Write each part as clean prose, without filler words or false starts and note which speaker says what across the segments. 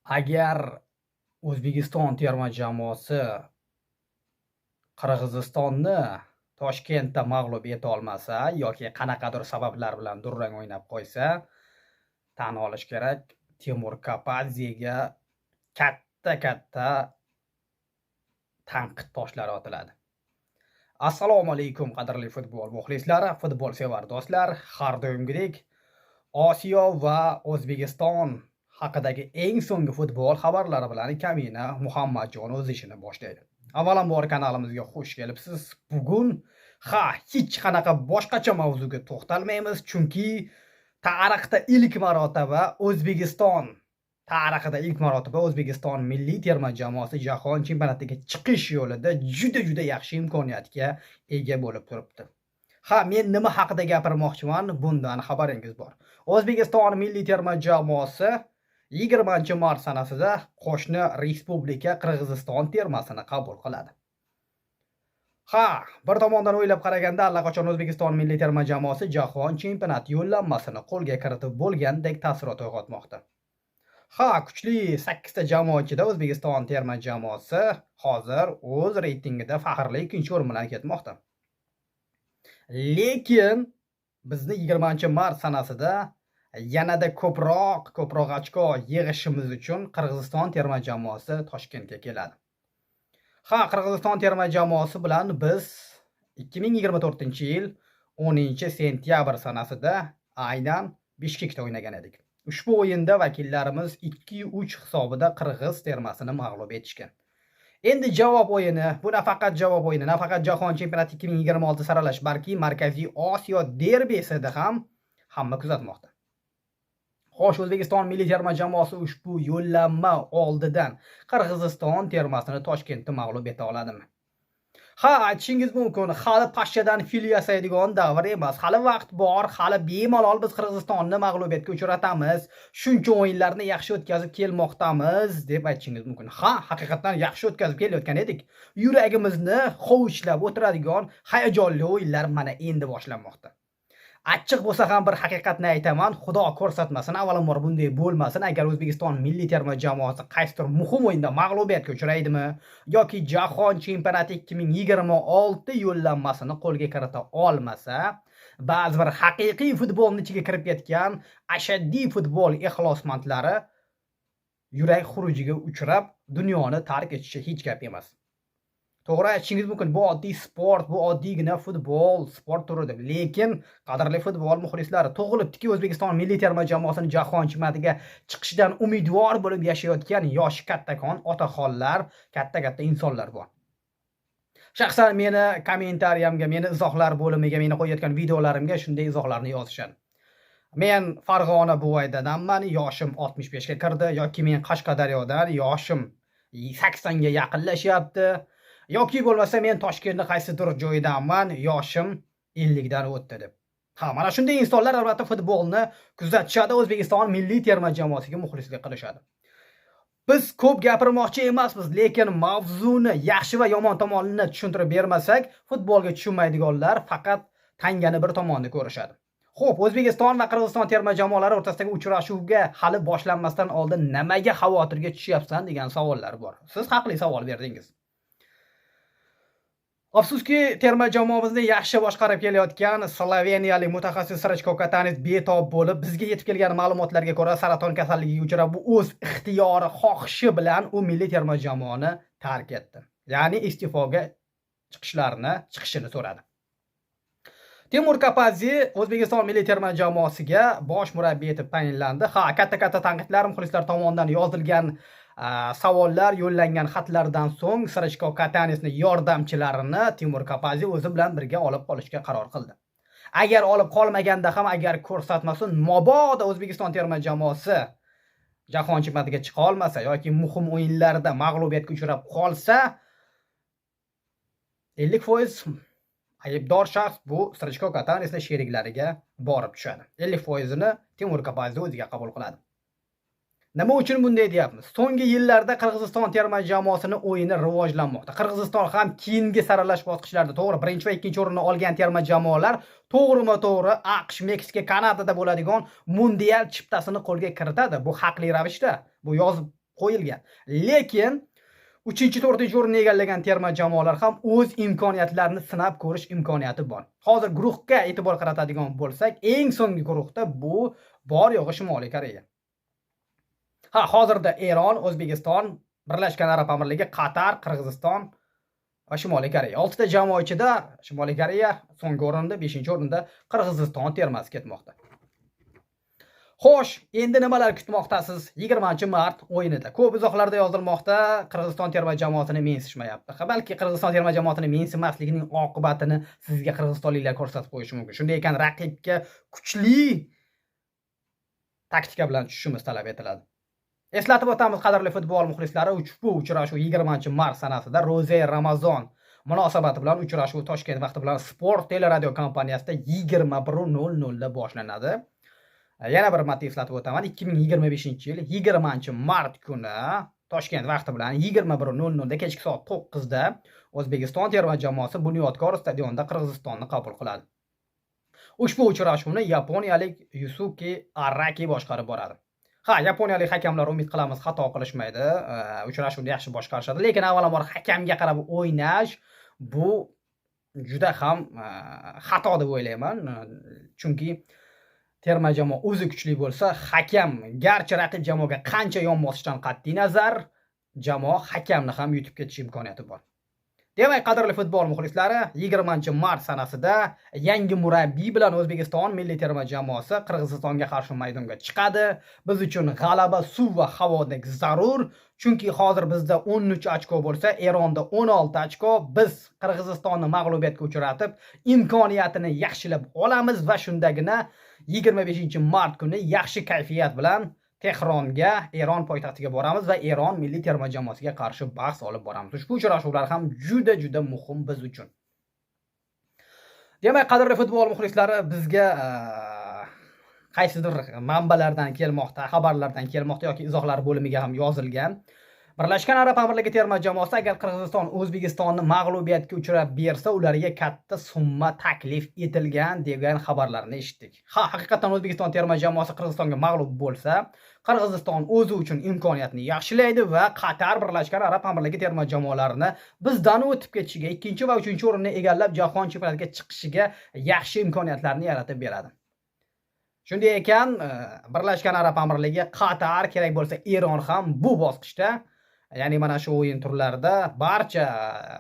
Speaker 1: Agar O'zbekiston terma jamoasi Qirg'izistonni Toshkentda mag'lub eta olmasa yoki qanaqadir sabablar bilan durang o'ynab qo'ysa, tan olish kerak, Timur Kapadzega katta tanqid toshlari otiladi. Assalomu alaykum qadrli futbol muxlislari, futbol sevar do'stlar. Har doimgidek Osiyo va O'zbekiston haqidagi eng so'nggi futbol xabarlari bilan Kamina Muhammadjon o'z ishini boshlaydi. Avvalambor kanalimizga xush kelibsiz. Bugun hech qanaqa boshqacha mavzuga to'xtalmaymiz, chunki tarixda ilk marotaba O'zbekiston milliy terma jamoasi jahon chempionatiga chiqish yo'lida juda yaxshi imkoniyatga ega bo'lib turibdi. Men nima haqida gapirmoqchiman, bundan xabaringiz bor. O'zbekiston milliy terma jamoasi 20-mart sanasida qo'shni respublika Qirg'iziston termasini qabul qiladi. Bir tomondan o'ylab qaraganda allaqachon O'zbekiston milliy terma jamoasi jahon chempionati yo'llanmasini qo'lga kiritib bo'lgandek taassurot uyg'otmoqda. Kuchli 8 ta jamoa ichida O'zbekiston terma jamoasi hozir o'z reytingida faxrli 2-o'rin bilan ketmoqda. Lekin bizni 20-mart sanasida yanada ko'proq ochko yig'ishimiz uchun Qirg'iziston terma jamoasi Toshkentga keladi. Qirg'iziston terma jamoasi bilan biz 2024-yil 10-sentyabr sanasida aynan Bishkekda o'ynagan edik. Ushbu o'yinda vakillarimiz 2-3 hisobida Qirg'iz termasini mag'lub etishgan. Endi javob o'yini, bu nafaqat javob o'yini, nafaqat jahon chempionati 2026 saralash, balki Markaziy Osiyo derbisida ham hamma kuzatmoqda. Xo'sh, O'zbekiston milliy terma jamoasi ushbu yo'llanma oldidan Qirg'iziston termasini Toshkentda mag'lub eta oladimi? Aytishingiz mumkin, hali pashshadan fil yasaydigan davr emas. Hali vaqt bor, hali bemalol biz Qirg'izistonni mag'lubiyatga uchratamiz. Shuncha o'yinlarni yaxshi o'tkazib kelmoqdamiz deb aytishingiz mumkin. Haqiqatan yaxshi o'tkazib kelayotgan edik. Yuragimizni hovuchlab o'tiradigan hayajonli o'yinlar mana endi boshlanmoqda. Achchiq bo'lsa ham bir haqiqatni aytaman, Xudo ko'rsatmasin, avvalambor bunday bo'lmasin. Agar O'zbekiston milliy terma jamoasi qaysidir muhim o'yinda mag'lubiyatga uchraydimi yoki jahon chempionati 2026 yo'llanmasini qo'lga kirita olmasa, ba'zi bir haqiqiy futbolning ichiga kirib ketgan ashaddiy futbol ixlosmandlari yurak xurujiga uchrab dunyoni tark etishi hech gap emas. To'g'ri aytishingiz mumkin, bu oddiy sport, bu oddiygina futbol sport turidir. Lekin qadrli futbol muxlislari, tug'ilibdiki O'zbekiston milliy terma jamoasining jahon chempionatiga chiqishidan umidvor bo'lib yashayotgan yosh kattakon otaxonlar, katta insonlar bor. Shaxsan meni kommentariyamga, meni izohlar bo'limiga, meni qo'yayotgan videolarimga shunday izohlarni yozishadi. Men Farg'ona Buvaydadanman, yoshim 65 ga kirdi, yoki men Qashqadaryodan, yoshim 80 ga yaqinlashyapti. Yoki bo'lmasa men Toshkentning qaysidir joyidanman, yoshim 50 dan o'tdi deb. Mana shunday insonlar albatta futbolni kuzatishadi, O'zbekiston milliy terma jamoasiga muxlislik qilishadi. Biz ko'p gapirmoqchi emasmiz, lekin mavzuni yaxshi va yomon tomonini tushuntirib bermasak, futbolga tushunmaydiganlar faqat tangani bir tomonni ko'rishadi. Xo'p, O'zbekiston va Qirg'iziston terma jamoalari o'rtasidagi uchrashuvga hali boshlanmasdan oldin nimaga xavotirga tushyapsan degan savollar bor. Siz haqli savol berdingiz. Afsuski, terma jamoamizni yaxshi boshqarib kelayotgan sloveniyalik mutaxassis Srečko Katanis betob bo'lib, bizga yetib kelgan ma'lumotlarga ko'ra saraton kasalligiga uchrab, bu o'z ixtiyori, xohishi bilan u milliy terma jamoani tark etdi. Ya'ni iste'foga chiqishini so'radi. Timur Kapadze O'zbekiston milliy terma jamoasiga bosh murabbiy etib tayinlandi. Katta tanqidlar muxlislar tomonidan yozilgan savollar, yo'llangan xatlardan so'ng Srečko Katanisning yordamchilarini Timur Kapadze o'zi bilan birga olib qolishga qaror qildi. Agar olib qolmaganda ham, agar ko'rsatmasin, mobodo O'zbekiston terma jamoasi jahon chempionatiga chiqa olmasa yoki muhim o'yinlarda mag'lubiyatga uchrab qolsa, 50% aybdor shaxs bu Srečko Katanisning sheriklariga borib tushadi. 50%ni Timur Kapadze o'ziga qabul qiladi. Nima uchun bunday deyapmiz? So'nggi yillarda Qirg'iziston terma jamoasining o'yini rivojlanmoqda. Qirg'iziston ham keyingi saralash bosqichlarida to'g'ri 1 va 2 o'rinni olgan terma jamoalar to'g'rima-to'g'ri AQSh, Meksika, Kanadada bo'ladigan mundial chiptasini qo'lga kiritadi. Bu haqli ravishda. Bu yozib qo'yilgan. Lekin 3-4 o'rinni egallagan terma jamoalar ham o'z imkoniyatlarini sinab ko'rish imkoniyati bor. Hozir guruhga e'tibor qaratadigan bo'lsak, eng so'nggi guruhda bu bor yo'g'i Shimoliy Koreya. Hozirda Eron, O'zbekiston, Birlashgan Arab Amirligi, Qatar, Qirg'iziston va Shimoliy Koreya. 6 ta jamoa ichida Shimoliy Koreya so'nggi o'rinda, 5-o'rinda Qirg'iziston termasi ketmoqda. Xo'sh, endi nimalar kutmoqdasiz 20-mart o'yinida? Ko'p izohlarda yozilmoqda, Qirg'iziston terma jamoasini mensishmayapti. Balki Qirg'iziston terma jamoasini mensimasligining oqibatini sizga qirg'izistonliklar ko'rsatib qo'yishi mumkin. Shunday ekan, raqibga kuchli taktika bilan tushishimiz talab etiladi. Eslatib o'tamiz, qadrli futbol muxlislari, ushbu uchrashuv 20-mart sanasida Ro'za Ramazon munosabati bilan uchrashuv Toshkent vaqti bilan Sport teleradio kompaniyasida 21:00 da boshlanadi. Yana bir marta eslatib o'taman, 2025-yil 20-mart kuni Toshkent vaqti bilan 21:00 da kechki soat 9 da O'zbekiston terma jamoasi Bunyodkor stadionida Qirg'izistonni qabul qiladi. Ushbu uchrashuvni yaponiyalik Yusuke Araki boshqarib boradi. Yaponiyalik hakamlar umid qilamiz xato qilishmaydi, uchrashuvni yaxshi boshqarishadi, lekin avvalambor hakamga qarab o'ynash bu juda ham xato deb o'ylayman, chunki terma jamoa o'zi kuchli bo'lsa, hakam garchi raqib jamoaga qancha yon bosishdan qat'iy nazar, jamoa hakamni ham yutib ketish imkoniyati bor. Demak, qadrli futbol muxlislari, 20-mart sanasida yangi murabbiy bilan O'zbekiston milliy terma jamoasi Qirg'izistonga qarshi maydonga chiqadi. Biz uchun g'alaba suv va havodek zarur, chunki hozir bizda 13 ochko bo'lsa, Eronda 16 ochko. Biz Qirg'izistonni mag'lubiyatga uchratib, imkoniyatini yaxshilab olamiz va shundagina 25-mart kuni yaxshi kayfiyat bilan Tehronga, Eron poytaxtiga boramiz va Eron milliy terma jamoasiga qarshi bahs olib boramiz. Ushbu uchrashuvlar ham juda muhim biz uchun. Demak, qadrli futbol muxlislari, bizga qaysidir manbalardan kelmoqda, xabarlardan kelmoqda yoki izohlar bo'limiga ham yozilgan. Birlashgan Arab Amirligi terma jamoasi agar Qirg'iziston O'zbekistonni mag'lubiyatga uchrab bersa, ularga katta summa taklif etilgan degan xabarlarni eshitdik. Haqiqatan O'zbekiston terma jamoasi Qirg'izistonga mag'lub bo'lsa, Qirg'iziston o'zi uchun imkoniyatni yaxshilaydi va Qatar Birlashgan Arab Amirligi terma jamoalarini bizdan o'tib ketishiga, 2 va 3 o'rinni egallab jahon chempionatiga chiqishiga yaxshi imkoniyatlarni yaratib beradi. Shunday ekan, Birlashgan Arab Amirligi, Qatar, kerak bo'lsa Eron ham bu bosqichda, ya'ni mana shu o'yin turlarida barcha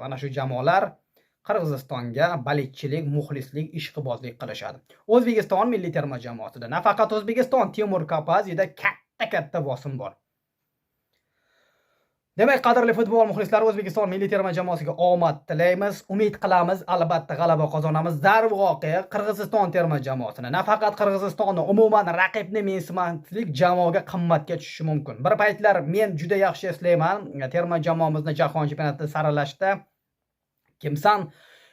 Speaker 1: mana shu jamoalar Qirg'izistonga baletchilik, muxlislik, ishqibozlik qilishadi. O'zbekiston milliy terma jamoasida nafaqat O'zbekiston, Temur Kapazida katta bosim bor. Demak, qadrli futbol muxlislari, O'zbekiston milliy terma jamoasiga omad tilaymiz, umid qilamiz, albatta g'alaba qozonamiz. Darvoqe Qirg'iziston terma jamoasini, nafaqat Qirg'izistonni, umuman raqibni mensimaslik jamoaga qimmatga tushishi mumkin. Bir paytlar men juda yaxshi eslayman, terma jamoamizni jahon chempionatida saralashda Kimsan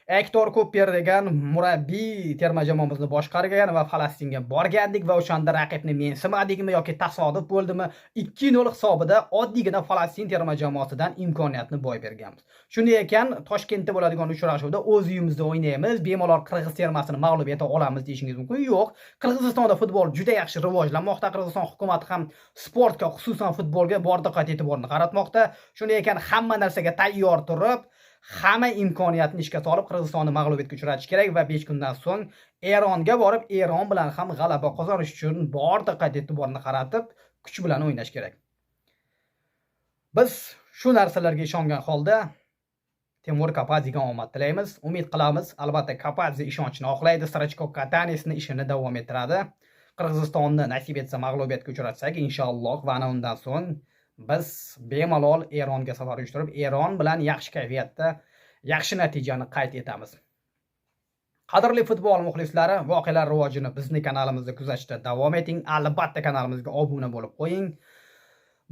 Speaker 1: Ektor Cooper degan murabbiy terma jamoamizni boshqargan va Falastinga borgandik va o'shanda raqibni mensimadikmi yoki tasodif bo'ldimi, 2-0 hisobida oddiygina Falastin terma jamoasidan imkoniyatni boy berganmiz. Shunday ekan, Toshkentda bo'ladigan uchrashuvda o'z uyimizda o'ynaymiz, bemalol Qirg'iz termasini mag'lub eta olamiz deyishingiz mumkin. Yo'q, Qirg'izistonda futbol juda yaxshi rivojlanmoqda. Qirg'iziston hukumati ham sportga, xususan futbolga bordiqat e'tiborni qaratmoqda. Shunday ekan, hamma narsaga tayyor turib, hamma imkoniyatni ishga solib Qirg'izistonni mag'lubiyatga uchratish kerak va 5 kundan so'ng Eronga borib, Eron bilan ham g'alaba qozonish uchun bordiqat e'tiborni qaratib, kuch bilan o'ynash kerak. Biz shu narsalarga ishongan holda Temur Kapadziga omad tilaymiz. Umid qilamiz, albatta Kapadze ishonchni oqlaydi, Srachko Katanesni ishini davom ettiradi. Qirg'izistonni nasib etsa mag'lubiyatga uchratsak, inshaalloh, va ana undan so'ng biz bemalol Eronga safar uyushtirib, Eron bilan yaxshi kayfiyatda, yaxshi natijani qayd etamiz. Qadrli futbol muxlislari, voqealar rivojini bizni kanalimizda kuzatishda davom eting. Albatta kanalimizga obuna bo'lib qo'ying.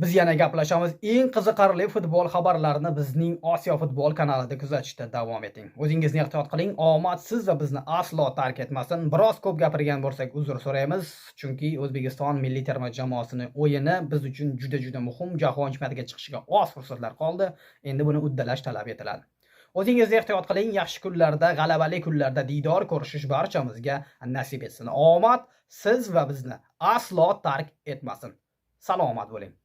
Speaker 1: Biz yana gaplashamiz. Eng qiziqarli futbol xabarlarini bizning Osiyo futbol kanalida kuzatishda davom eting. O'zingizni ehtiyot qiling. Omad siz va bizni aslo tark etmasin. Biroz ko'p gapirgan bo'lsak, uzr so'raymiz, chunki O'zbekiston milliy terma jamoasining o'yini biz uchun juda muhim. Jahon chempionatiga chiqishiga oz fursatlar qoldi. Endi buni uddalash talab etiladi. O'zingizni ehtiyot qiling. Yaxshi kunlarda, g'alabali kunlarda diydor ko'rishish barchamizga nasib etsin. Omad siz va bizni aslo tark etmasin. Salomat bo'ling.